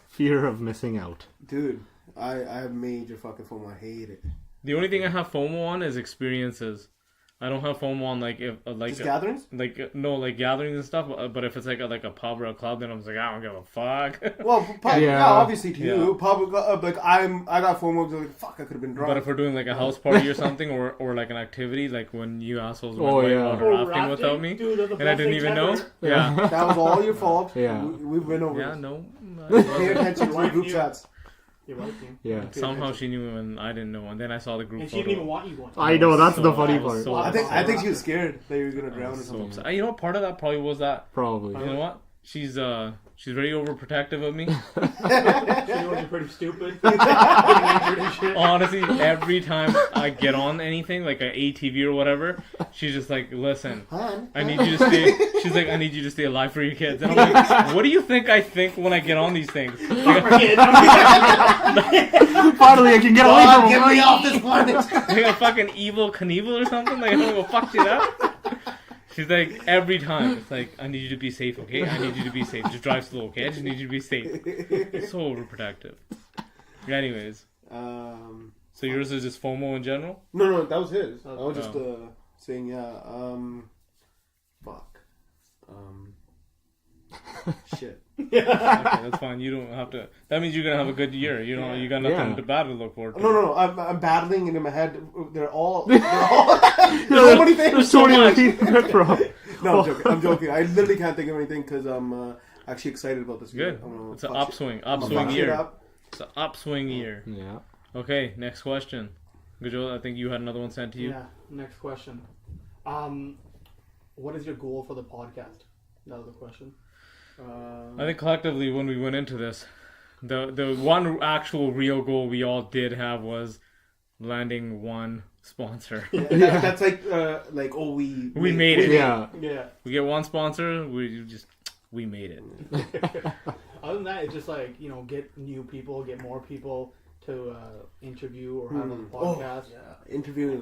Fear of missing out. Dude, I have major fucking FOMO. I hate it. The only thing I have FOMO on is experiences. I don't have FOMO on like if like Just gatherings? like no like gatherings and stuff. But if it's like a pub or a club, then I'm just like I don't give a fuck. Well, pub, Yeah. yeah, obviously to Yeah. you. Pub, like I got FOMO. Like fuck, I could have been drunk. But if we're doing like a house party or something, or like an activity, like when you assholes went Oh, white yeah. water Oh, rafting without me, Dude, that's the and I best didn't thing even ever. know. Yeah, that was all your fault. Yeah. We've been over. yeah, this. no. Pay attention to Your the group wife chats. You're right, man. Yeah. Somehow she knew and I didn't know, and then I saw the group And she photo. didn't even want you going. I know, that's So- the funny I was part. so I think upset. she was scared that you were gonna drown or So something. upset. You know, part of that probably was that. Probably. You know what? she's very overprotective of me. She knows you're pretty stupid. And shit. Honestly, every time I get on anything like a ATV or whatever, she's just like, "Listen, I need you to stay." She's like, "I need you to stay alive for your kids." And I'm like, "What do you think I think when I get on these things?" Finally, I can get away from him. Get me off this planet. Like a fucking evil Knievel or something. Like I'm gonna go fuck shit up. She's like, every time, it's like, I need you to be safe, okay? I need you to be safe. Just drive slow, okay? I just need you to be safe. So overprotective. Anyways. So yours is just FOMO in general? No, that was his. I was just saying, fuck. Shit. Okay, that's fine. You don't have to. That means you're gonna have a good year. You know, you got nothing bad to look forward to. No. I'm battling it in my head. They're all. There's so many things. There's so many things to pick from. No, I'm joking. I literally can't think of anything because I'm actually excited about this year. Good. It's an upswing year. It's an upswing year. Yeah. Okay, next question. Gajol, I think you had another one sent to you. Yeah. Next question. What is your goal for the podcast? That was the question. I think collectively when we went into this, the one actual real goal we all did have was landing one sponsor. Yeah. That's like we made it. Yeah. We get one sponsor, we made it. Other than that, it's just like, you know, get new people, get more people to interview or have on the podcast. Interviewing.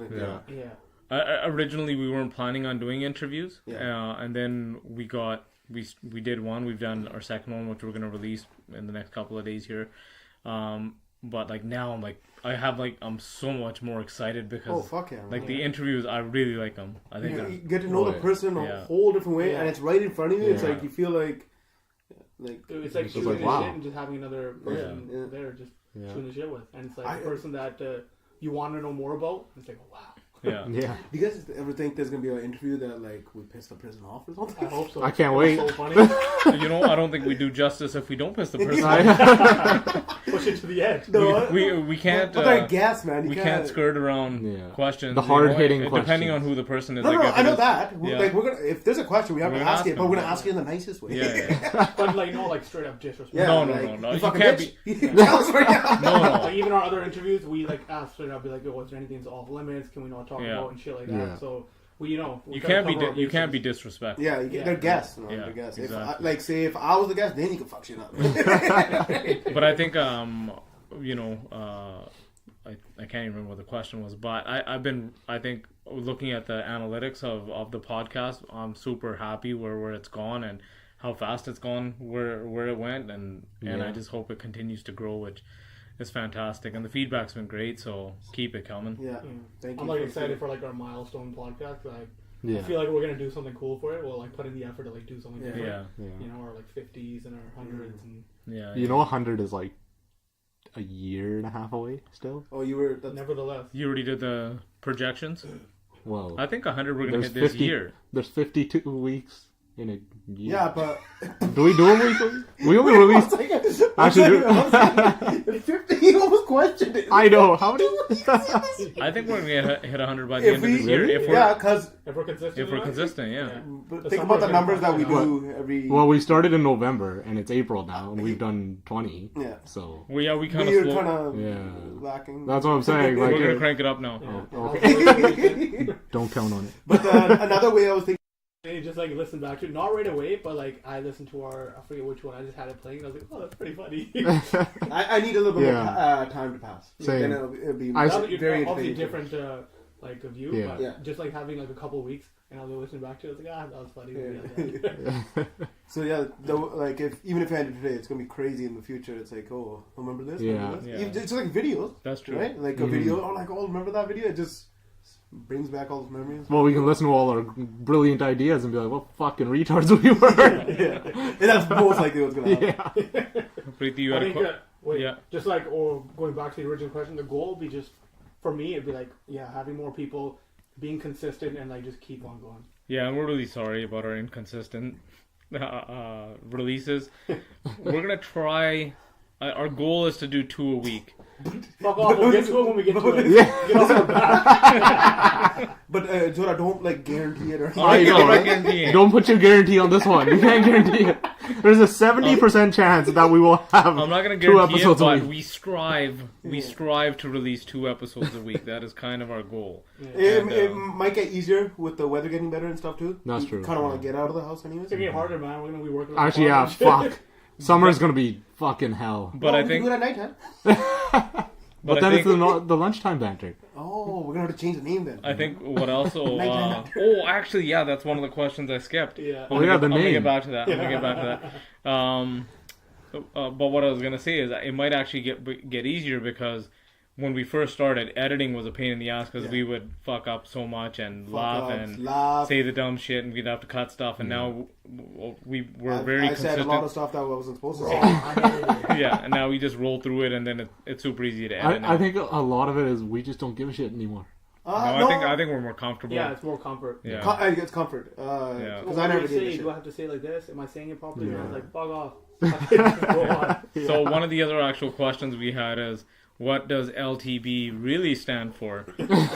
Originally we weren't planning on doing interviews, and then we did one. We've done our second one, which we're gonna release in the next couple of days here. But like now, I'm so much more excited because the interviews, I really like them. I think you get to know the person a whole different way, and it's right in front of you. It's like you feel like it's like shooting the shit and just having another person there just shooting the shit with, and it's like the person that you want to know more about. It's like, wow. Yeah. Do you guys ever think there's gonna be an interview that like we piss the person off or something? I hope so. I can't wait. So funny. You know, I don't think we do justice if we don't piss the person off. Push it to the edge. No, we can't. But I guess, man, we can't skirt around questions. The hard-hitting questions. Depending on who the person is. No, I know that. Like we're gonna, if there's a question, we have to ask it, but we're gonna ask it in the nicest way. Yeah. But like straight up disrespect. No. You can't be. Tell us right now. No. Like even our other interviews, we like ask straight up, be like, "Yo, is there anything that's off limits? Can we not talk about and shit like that?" So you can't be disrespectful. Yeah, they're guests. They're guests. Exactly. If I was the guest, then you could fuck shit up. But I think I can't even remember what the question was, but I think looking at the analytics of the podcast, I'm super happy where it's gone and how fast it's gone, where it went, and I just hope it continues to grow, which is fantastic, and the feedback's been great, so keep it coming. Thank you. I'm excited for our milestone podcast. I feel like we're gonna do something cool for it. We'll put in the effort to do something different. You know, our 50s and our 100s and 100 is like a year and a half away still. Oh, you were nevertheless. You already did the projections. Well, I think 100 we're gonna hit this year. There's 52 weeks in a year. Yeah, but do we do them weekly? We only release. Actually, 50. You almost questioned it. I know. How many? I think we're gonna hit 100 by the end of this year. If we're consistent. But think about the numbers that we do every. Well, we started in November and it's April now, and we've done 20. Yeah. So. We kind of lacking. That's what I'm saying. We're gonna crank it up now. Okay. Don't count on it. But another way I was thinking. And you just listen back to it, not right away, but I listened to I forget which one, I just had it playing, and I was like, oh, that's pretty funny. I need a little bit more time to pass. Same. Then it'll be very obviously different view, but just having a couple of weeks, and I'll be listening back to it, it's that was funny. So even if I ended today, it's gonna be crazy in the future. It's like, oh, remember this? Remember this? It's like videos. That's true, right? Like a video, remember that video? It just brings back all those memories. Well, we can listen to all our brilliant ideas and be like, what fucking retards we were. And that's most likely what's going to happen. Preeti, you had a just going back to the original question, the goal would be just, for me, it'd be having more people, being consistent, and just keep on going. Yeah, and we're really sorry about our inconsistent releases. We're going to try... our goal is to do 2 a week. Fuck off, we'll get to it when we get to it. But Jora, don't guarantee it or anything. I know, right? Don't put your guarantee on this one. You can't guarantee it. There's a 70% chance that we will have I'm not gonna 2 guarantee it, episodes a but week. we strive to release 2 episodes a week. That is kind of our goal. It might get easier with the weather getting better and stuff too. That's true. Kind of want to get out of the house anyways. It's gonna get harder, man. We're gonna be working. Actually, yeah, fuck. Summer's gonna be fucking hell. But Well, I we think can do it at nighttime. But then it's the lunchtime banter. Oh, we're gonna have to change the name then. I think what also. Nighttime. Actually, yeah, that's one of the questions I skipped. Yeah. Oh, yeah, the I'm gonna name. get back to that. But what I was gonna say is that it might actually get easier because when we first started, editing was a pain in the ass because we would fuck up so much and laugh, say the dumb shit, and we'd have to cut stuff. And now we're very I consistent. said a lot of stuff that I wasn't supposed to say. Yeah, and now we just roll through it, and then it's super easy to edit. I think a lot of it is we just don't give a shit anymore. I think we're more comfortable. Yeah, it's more comfort. Yeah. It's comfort. Because I What never do I did say? this Do I shit. have to say it like this? Am I saying it properly? Yeah. And I was like, fuck off. Go on. So one of the other actual questions we had is, what does LTB really stand for?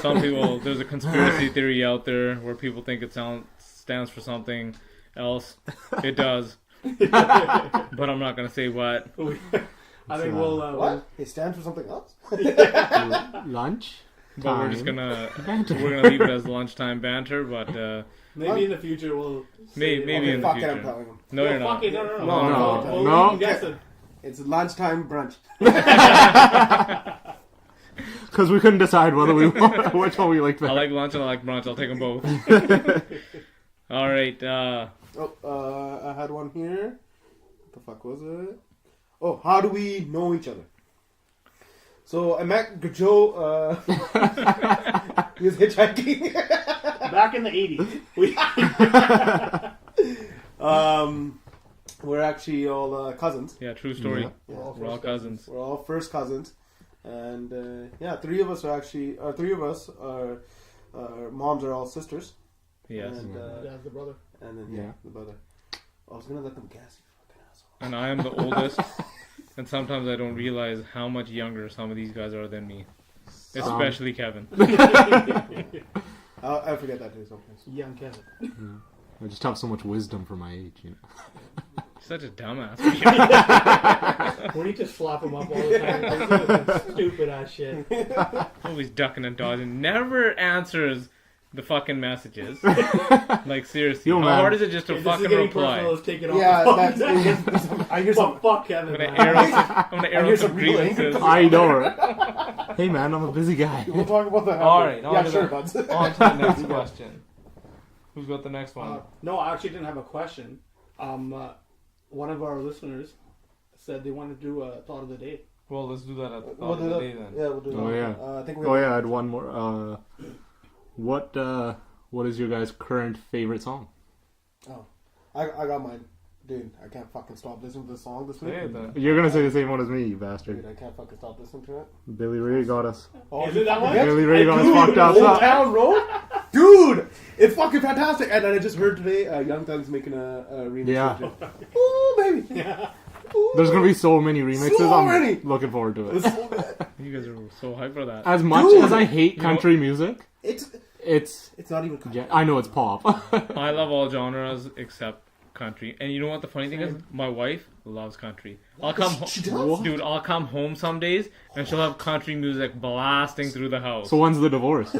Some people, there's a conspiracy theory out there where people think it stands for something else. It does. But I'm not going to say what. I think we'll... What? It stands for something else? Lunch? But we're just Time. gonna leave it as lunchtime banter. But maybe in the future we'll... maybe in the Fuck it, I'm future. telling him. No, you're fuck not. it, no. No. No. You guessed it. It's lunchtime brunch. Because we couldn't decide whether we want which one we liked better. I like lunch and I like brunch. I'll take them both. All right. I had one here. What the fuck was it? Oh, how do we know each other? So I met Joe. He was hitchhiking. Back in the 80s. We're actually all cousins. Yeah, true story. Yeah. We're all cousins. We're all first cousins, and three of us are our moms are all sisters. Yes. And, Dad's the brother. and then Yeah. the brother. I was gonna let them guess. You fucking asshole. And I am the oldest. And sometimes I don't realize how much younger some of these guys are than me. Especially Kevin. I forget that too sometimes. Young Kevin. I just have so much wisdom for my age, you know. Such a dumbass. We need to slap him up all the time. Stupid ass shit. Always ducking and dodging. Never answers the fucking messages. Like, seriously. Yo, how man. hard is it just to If this is fucking getting reply? personal, let's take it off. Yeah, the that's. phone. I hear some. Fuck Kevin. I'm gonna man. air out some real anger grievances. I know, right? Hey, man, I'm a busy guy. We'll talk about that. All right, Yeah, on to sure, the- buds. On to the next question. Who's got the next one? No, I actually didn't have a question. One of our listeners said they wanted to do a thought of the day. Well, let's do that at the We'll top do of the that. day then. Yeah, we'll do that. Oh, yeah. I think we. Oh, yeah, I had one more. What is your guys' current favorite song? Oh, I got mine, dude. I can't fucking stop listening to the song this week. Say it then. You're gonna say the same one as me, you bastard. Dude, I can't fucking stop listening to it. Billy Ray got us. Oh, Is it that one? Billy Ray got us Dude, fucked up. Old Town Road, dude, it's fucking fantastic. And then I just heard today, Young Thug's making a remix. Yeah. of it. Ooh, baby. Yeah. Ooh. There's gonna be so many remixes. So I'm many. looking forward to It's it. so good. You guys are so hyped for that. As much Dude. as I hate You know- country music, It's it's not even. yeah, I know it's pop. I love all genres except country. And you know what the funny thing is? My wife loves country. I'll come She does? Dude, I'll come home some days and she'll have country music blasting through the house. So when's the divorce?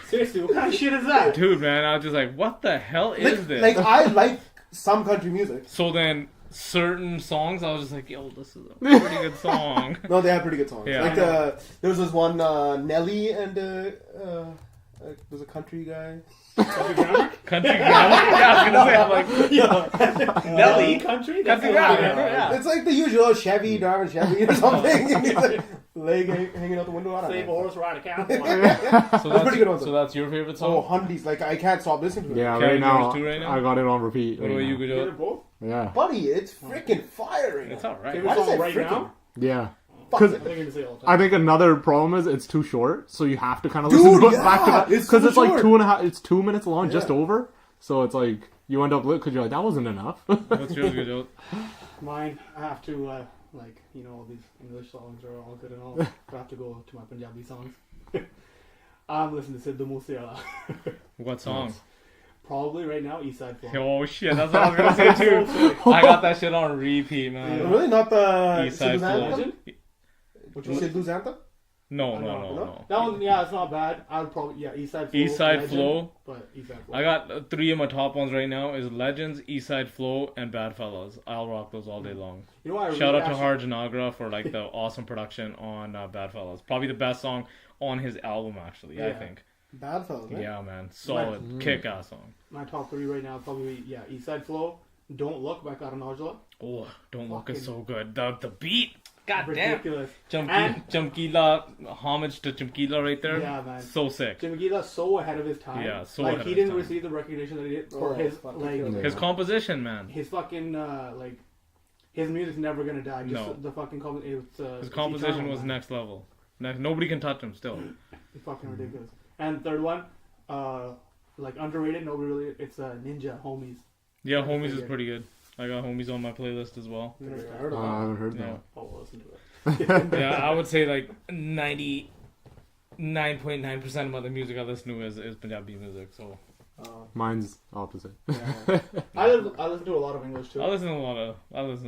Seriously, what kind of shit is that? Dude, man, I was just like, what the hell is this? Like I like some country music. So then, certain songs, I was just like, yo, this is a pretty good song. No, they have pretty good songs. Yeah. Like there was this one Nelly and there's a country guy. Country grammar? Yeah, I was gonna say, I'm like, Nelly country? That's Country a lot, grammar, yeah. It's like the usual Chevy driving Chevy or something. He's like, leg hanging out the window. I don't Save a know. horse, ride a cow. so pretty good one, so that's your favorite Oh, song? Hundies. Like I can't stop listening to it. Yeah, Carry right now, yours too right now? I got it on repeat. What right about you, now. They're Gujot? both? Yeah, Buddy, it's freaking firing. It's alright. Favorite Why does song it right freaking- now? yeah. Fuck Because it. I think you're gonna say all the I time. think another problem is it's too short, so you have to kind of Dude, listen yeah, back to that it's because so it's like short. 2.5. It's 2 minutes long, just Yeah. over. So it's like you end up because you're like that wasn't enough. What's yours, Gujot? Mine, I have to, like, you know, all these English songs are all good and all. I have to go to my Punjabi songs. I'm listening to Sidhu Moosewala. What song? Probably right now, East Side Flow. Oh shit, that's what I was gonna say too. I got that shit on repeat, man. Really? Not the East Side Flow. Which one? Sidhu's anthem? No. That one, yeah, it's not bad. I would probably, East Side Flow. East Side Legend, Flow. But East Side Flow. I got 3 of my top ones right now. Is Legends, East Side Flow, and Bad Fellas. I'll rock those all day long. You know what? Shout out to Harj Nagra for like the awesome production on Bad Fellas. Probably the best song on his album, actually. I think. Bad Fellas, right? Yeah, man, solid, kick-ass song. My top 3 right now probably East Side Flow, Don't Look by Karan Aujla. Oh, Don't Look is so good. The beat, Ridiculous. Chamkila, homage to Chamkila right there. Yeah, man. So sick. Chamkila so ahead of his time. Yeah, so like ahead he of his didn't time. receive the recognition that he did for his His composition, man. his fucking like his music's never gonna die. Just No. the fucking His composition was next level. Nobody can touch him still. It's fucking ridiculous. And third one, like underrated, nobody really. It's Ninja Homies. Yeah, Homies is pretty good. I got Homies on my playlist as well. I haven't heard that. Oh, listen to it. Yeah, I would say like 99.9% of the music I listen to is Punjabi music. So Mine's opposite. I listen to a lot of English too. I listen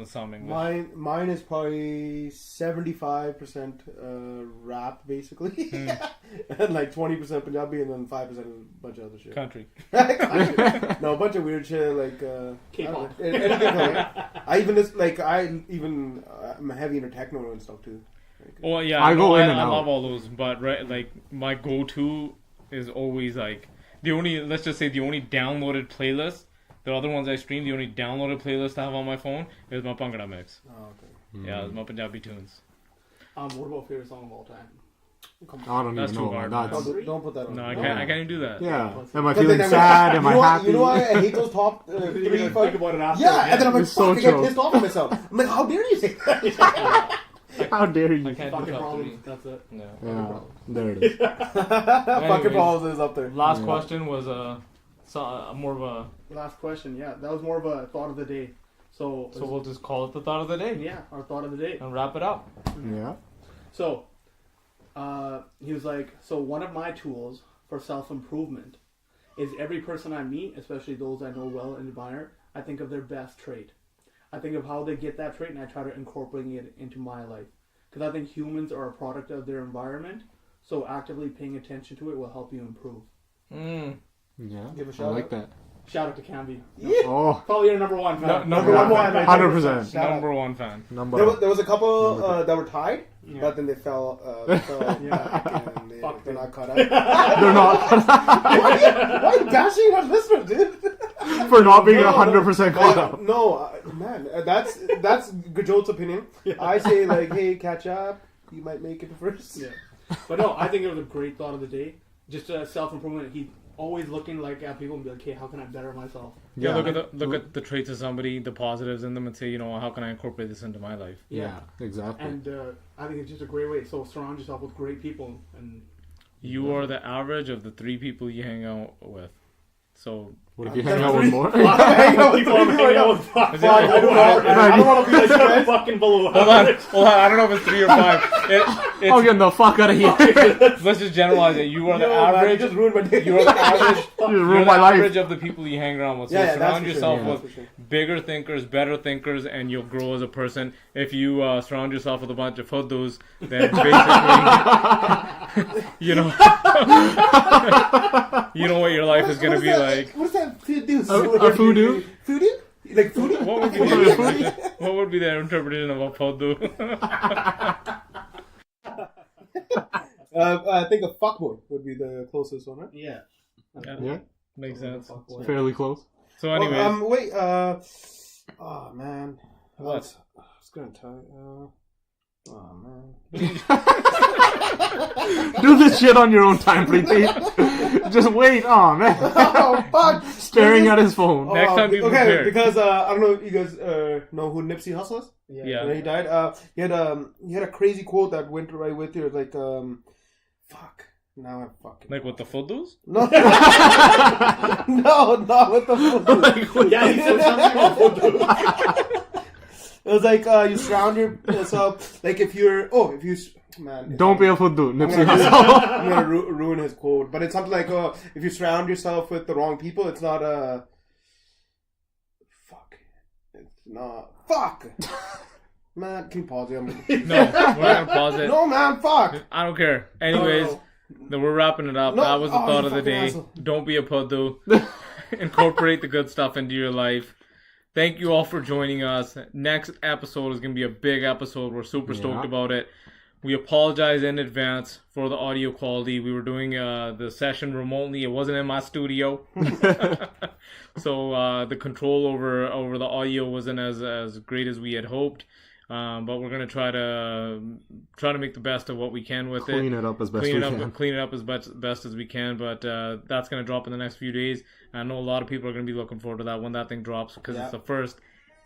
to some English. Mine is probably 75% rap, basically, and like 20% Punjabi, and then 5% a bunch of other shit. Country. No, a bunch of weird shit like K-pop. I'm heavy into techno and stuff too. Well, yeah, I go in and I out. love all those, but like my go-to is always like the only downloaded playlist. The other ones I stream, the only downloaded playlist I have on my phone is my Bhangra mix. Oh, okay. Yeah, it's my Punjabi tunes. What about favorite song of all time? I don't That's even too know. hard, That's, Don't put that on. No, I can't even do that. yeah. Am I But feeling then sad? Am I happy? You know why I hate those top You're 3, gonna 5? think about it after. Yeah, and then I'm like, It's so fuck, I get true. pissed off at myself. I'm like, how dare you say that? How dare you? I can't do Fucking top problems. 3. That's it. No. Yeah, there it is. Fucking balls is up there. Last question was more of a. Last question. Yeah, that was more of a thought of the day. So So we'll just call it the thought of the day yeah, our thought of the day. and wrap it up. Yeah. So, he was like, so one of my tools for self-improvement is every person I meet, especially those I know well and admire, I think of their best trait. I think of how they get that trait and I try to incorporate it into my life. Because I think humans are a product of their environment, so actively paying attention to it will help you improve. Yeah. Give a I shout like out. that. Shout out to Camby. Oh, Probably your number one fan. Number one one fan. 100%. Shout out. Number one fan. There was a couple that were tied, Yeah. but then they fell back and Fuck they're them. not caught up. They're not Why are you bashing our listeners, dude? for not being 100% caught up. No, man, that's Gajot's opinion. I say like, hey, catch up. You might make it first. Yeah. But no, I think it was a great thought of the day. Just self-improvement. He always looking like at people and be like, hey, how can I better myself? Yeah, look at the traits of somebody, the positives in them, and say, how can I incorporate this into my life? Yeah, exactly. And I think it's just a great way. So surround yourself with great people. And You are the average of the 3 people you hang out with. So what if you hang out with more? people I'm hanging out with five. Is it- I don't want to be like you guys. Fucking below. hold on. I don't know if it's 3 or 5. I'm getting the fuck out of here. Let's just generalize it. You are the Man, you average. just ruined my day. You are the average. You You're ruined the my life. average of the people you hang around with. So Yeah, surround that's for yourself sure. with That's for sure. bigger thinkers, better thinkers, and you'll grow as a person. If you surround yourself with a bunch of hudus, then basically, you know what your life is going to be like. What's that do? A voodoo? Voodoo? Like voodoo? What would be the interpretation of a hudu? I think a fuckboy would be the closest one, right? Yeah. Yeah, Makes sense. fairly close. So, anyways, Wait, oh man. What? I was gonna tell you, oh man. Do this shit on your own time, Preeti. Just wait. Oh man, Oh fuck! staring at his phone. Next time be okay, prepared. because I don't know if you guys know who Nipsey Hussle is. Yeah. When he died, he had a crazy quote that went right with it. It was like, fuck. Now I'm fucking. like with the hudus? No, no, not with the food. Yeah, he said something about It was like you surround yourself. Like if you Man, Don't be a fuddu. Nipsey Hussle. I'm gonna ruin his quote, but it's something like, if you surround yourself with the wrong people, it's not a. Fuck. It's not. Fuck. Man, can you pause it? No, we're not gonna pause it. No, man, fuck. I don't care. Anyways, then we're wrapping it up. No. That was the thought you of the fucking day. asshole. Don't be a puddu. Incorporate the good stuff into your life. Thank you all for joining us. Next episode is going to be a big episode. We're super stoked about it. We apologize in advance for the audio quality. We were doing the session remotely. It wasn't in my studio. So the control over the audio wasn't as great as we had hoped. But we're going to try to make the best of what we can with Clean it up as best we can. Clean it up as best as we can. But that's going to drop in the next few days. I know a lot of people are going to be looking forward to that when that thing drops, because it's the first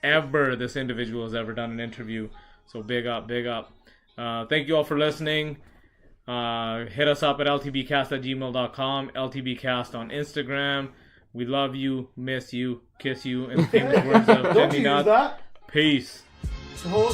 ever this individual has ever done an interview. So big up. Thank you all for listening. Hit us up at ltbcast@gmail.com, ltbcast on Instagram. We love you, miss you, kiss you, in the famous words of Don't Jimmy use Nutt. that. Peace. Oh,